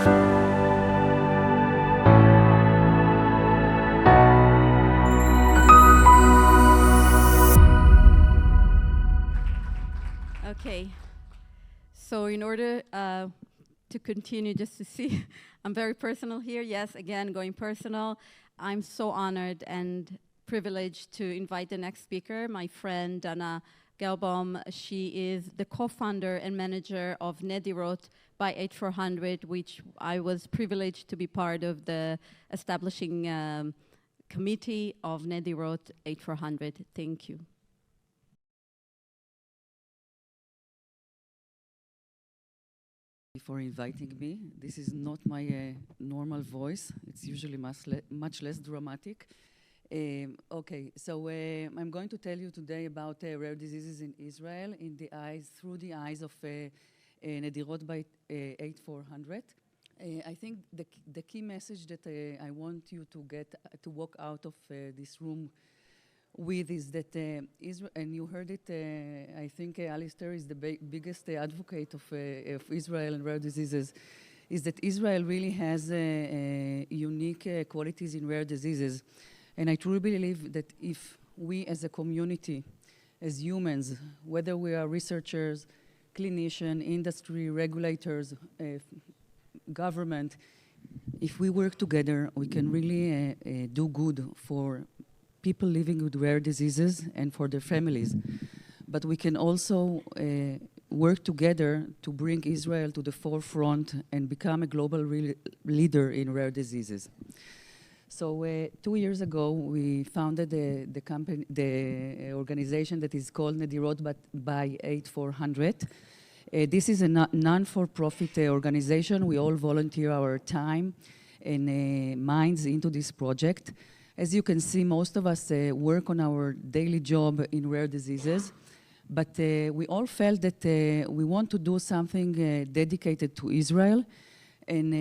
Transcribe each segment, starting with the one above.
Okay, so in order to continue, just to see, I'm very personal here. Yes, again, going personal. I'm so honored and privileged to invite the next speaker, my friend Dana Gelbaum. She is the co-founder and manager of Nedirot by 8400, which I was privileged to be part of the establishing committee of Nedirot 8400. Thank you. For inviting me. This is not my normal voice. It's usually much less dramatic. Okay, so I'm going to tell you today about rare diseases in Israel through the eyes of Nedirot by 8400. I think the key message that I want you to walk out of this room with is that Israel, and you heard it, I think Alistair is the biggest advocate of Israel and rare diseases, is that Israel really has unique qualities in rare diseases. And I truly believe that if we as a community, as humans, whether we are researchers, clinicians, industry, regulators, government, if we work together, we can really do good for people living with rare diseases and for their families. But we can also work together to bring Israel to the forefront and become a global leader in rare diseases. So 2 years ago, we founded the organization that is called Nedirot by 8400. This is a non-for-profit organization. We all volunteer our time and minds into this project. As you can see, most of us work on our daily job in rare diseases, but we all felt that we want to do something dedicated to Israel, and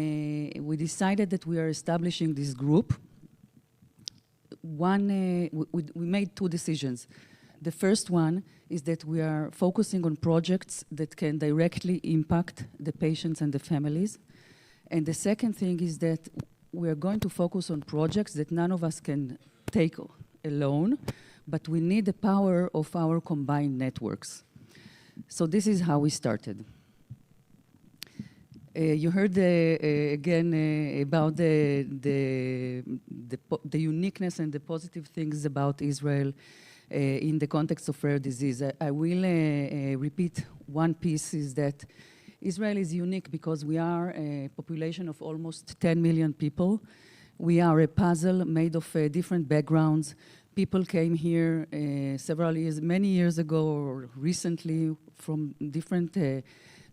we decided that we are establishing this group. We made two decisions. The first one is that we are focusing on projects that can directly impact the patients and the families. And the second thing is that we are going to focus on projects that none of us can take alone, but we need the power of our combined networks. So this is how we started. You heard again about the uniqueness and the positive things about Israel in the context of rare disease. I will repeat one piece, is that Israel is unique because we are a population of almost 10 million people. We are a puzzle made of different backgrounds. People came here many years ago or recently from different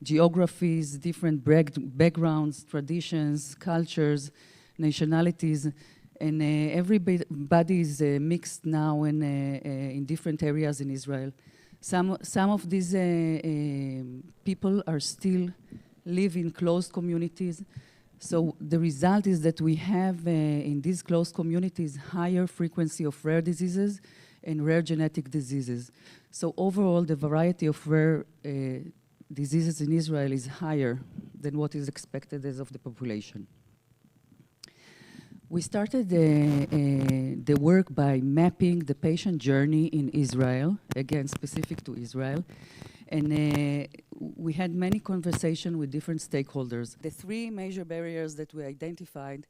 geographies, different backgrounds, traditions, cultures, nationalities, and everybody is mixed now in different areas in Israel. Some of these people are still live in closed communities. So the result is that we have in these closed communities higher frequency of rare diseases and rare genetic diseases. So overall, the variety of rare diseases in Israel is higher than what is expected as of the population. We started the work by mapping the patient journey in Israel, again, specific to Israel. And we had many conversations with different stakeholders. The three major barriers that we identified,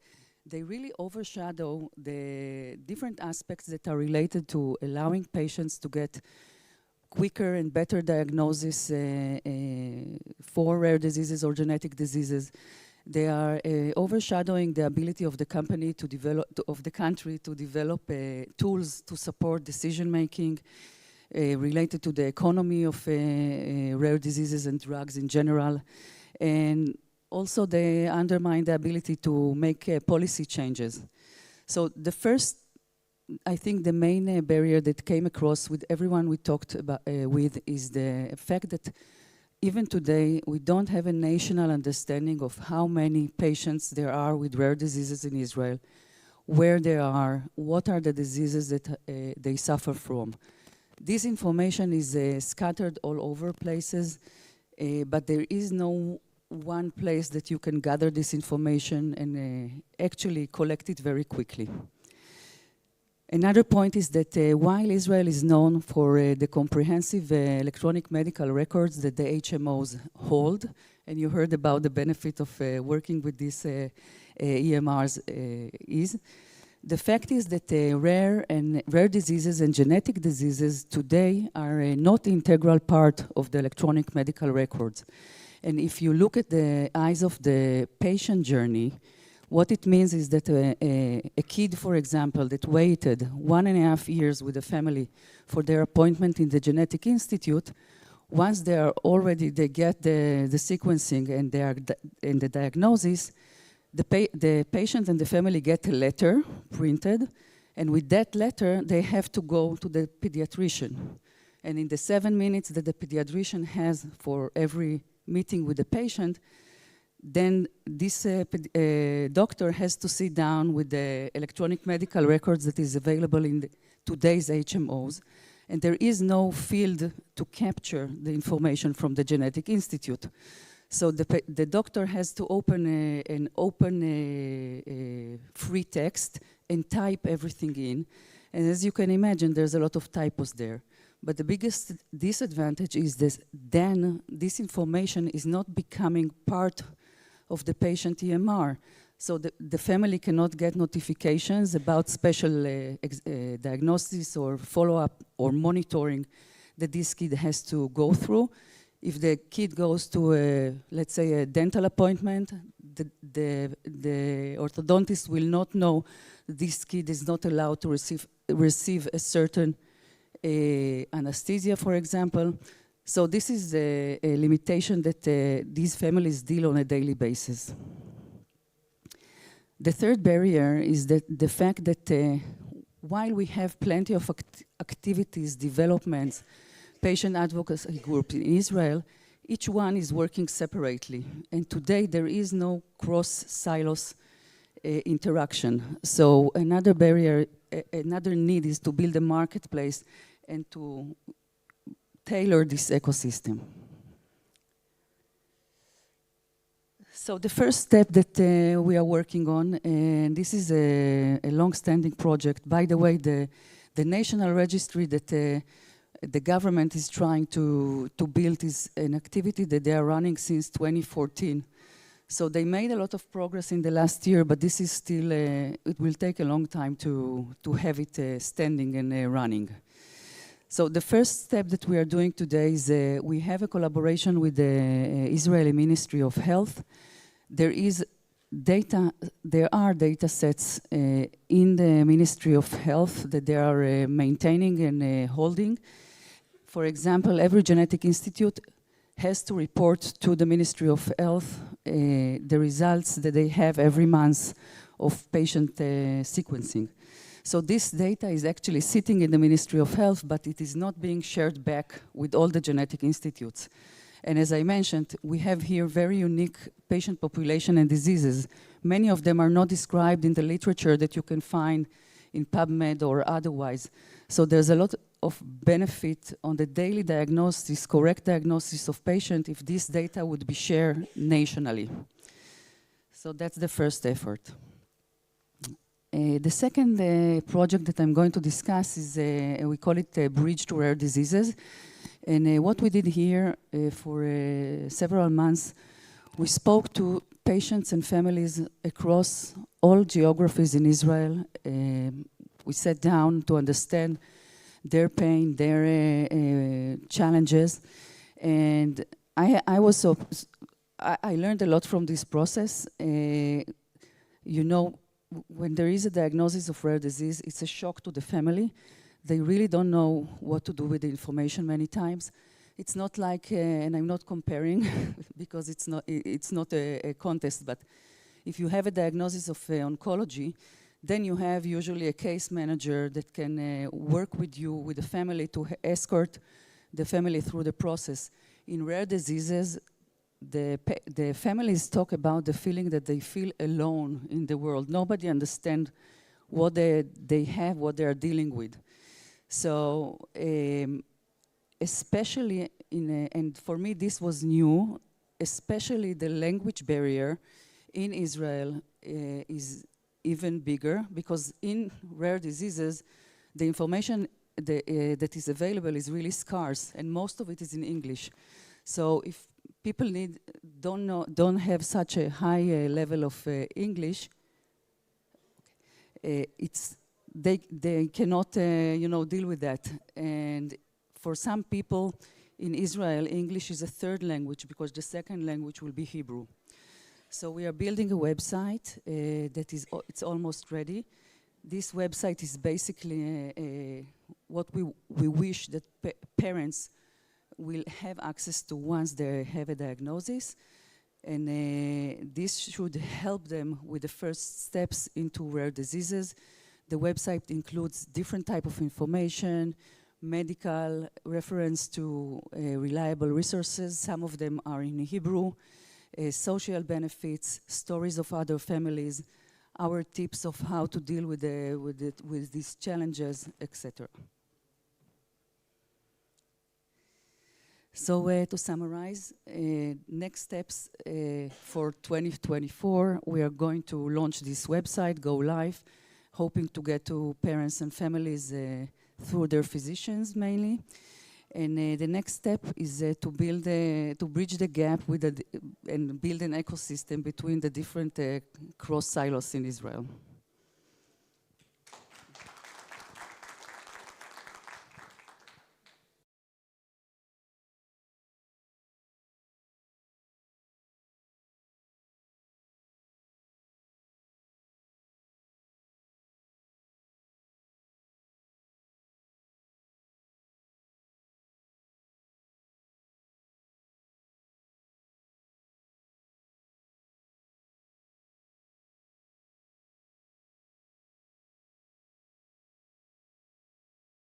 they really overshadow the different aspects that are related to allowing patients to get quicker and better diagnosis for rare diseases or genetic diseases. They are overshadowing the ability of the company to develop, of the country to develop tools to support decision-making related to the economy of rare diseases and drugs in general. And also they undermine the ability to make policy changes. So the first, I think the main barrier that came across with everyone we talked about with is the fact that even today, we don't have a national understanding of how many patients there are with rare diseases in Israel, where they are, what are the diseases that they suffer from. This information is scattered all over places, but there is no one place that you can gather this information and actually collect it very quickly. Another point is that while Israel is known for the comprehensive electronic medical records that the HMOs hold, and you heard about the benefit of working with these EMRs the fact is that rare diseases and genetic diseases today are not integral part of the electronic medical records. And if you look at the eyes of the patient journey, what it means is that a kid, for example, that waited 1.5 years with a family for their appointment in the Genetic Institute, once they get the sequencing and the diagnosis, the patient and the family get a letter printed, and with that letter, they have to go to the pediatrician. And in the 7 minutes that the pediatrician has for every meeting with the patient, then this doctor has to sit down with the electronic medical records that is available in today's HMOs, and there is no field to capture the information from the Genetic Institute. So the doctor has to open an open free text and type everything in. And as you can imagine, there's a lot of typos there. But the biggest disadvantage is then this information is not becoming part of the patient EMR. So the family cannot get notifications about special diagnosis or follow-up or monitoring that this kid has to go through. If the kid goes to, let's say, a dental appointment, the orthodontist will not know this kid is not allowed to receive a certain anesthesia, for example. So this is a limitation that these families deal on a daily basis. The third barrier is that the fact that while we have plenty of activities, developments, patient advocacy groups in Israel, each one is working separately. And today there is no cross-silos interaction. So another barrier, another need is to build a marketplace and to tailor this ecosystem. So the first step that we are working on, and this is a long-standing project. By the way, the national registry that the government is trying to build is an activity that they are running since 2014. So they made a lot of progress in the last year, but this is still, it will take a long time to have it standing and running. So the first step that we are doing today is we have a collaboration with the Israeli Ministry of Health. There are data sets in the Ministry of Health that they are maintaining and holding. For example, every genetic institute has to report to the Ministry of Health the results that they have every month of patient sequencing. So this data is actually sitting in the Ministry of Health, but it is not being shared back with all the genetic institutes. And as I mentioned, we have here very unique patient population and diseases. Many of them are not described in the literature that you can find in PubMed or otherwise. So there's a lot of benefit on the daily diagnosis, correct diagnosis of patient if this data would be shared nationally. So that's the first effort. The second project that I'm going to discuss is, we call it Bridge to Rare Diseases. And what we did here for several months, we spoke to patients and families across all geographies in Israel. We sat down to understand their pain, their challenges. And I learned a lot from this process. You know, when there is a diagnosis of rare disease, it's a shock to the family. They really don't know what to do with the information many times. It's not like, and I'm not comparing because it's not a contest, but if you have a diagnosis of oncology, then you have usually a case manager that can work with you, with the family, to escort the family through the process. In rare diseases, the families talk about the feeling that they feel alone in the world. Nobody understands what they have, what they are dealing with. So especially and for me this was new, especially the language barrier in Israel is even bigger, because in rare diseases, the information that is available is really scarce, and most of it is in English. So if people don't have such a high level of English, they cannot deal with that. And for some people in Israel, English is a third language, because the second language will be Hebrew. So we are building a website it's almost ready. This website is basically what we wish that parents will have access to once they have a diagnosis. And this should help them with the first steps into rare diseases. The website includes different type of information, medical reference to reliable resources. Some of them are in Hebrew, social benefits, stories of other families, our tips of how to deal with these challenges, etc. So to summarize, next steps for 2024, we are going to launch this website, go live, hoping to get to parents and families through their physicians mainly. And the next step is to bridge the gap with and build an ecosystem between the different cross silos in Israel.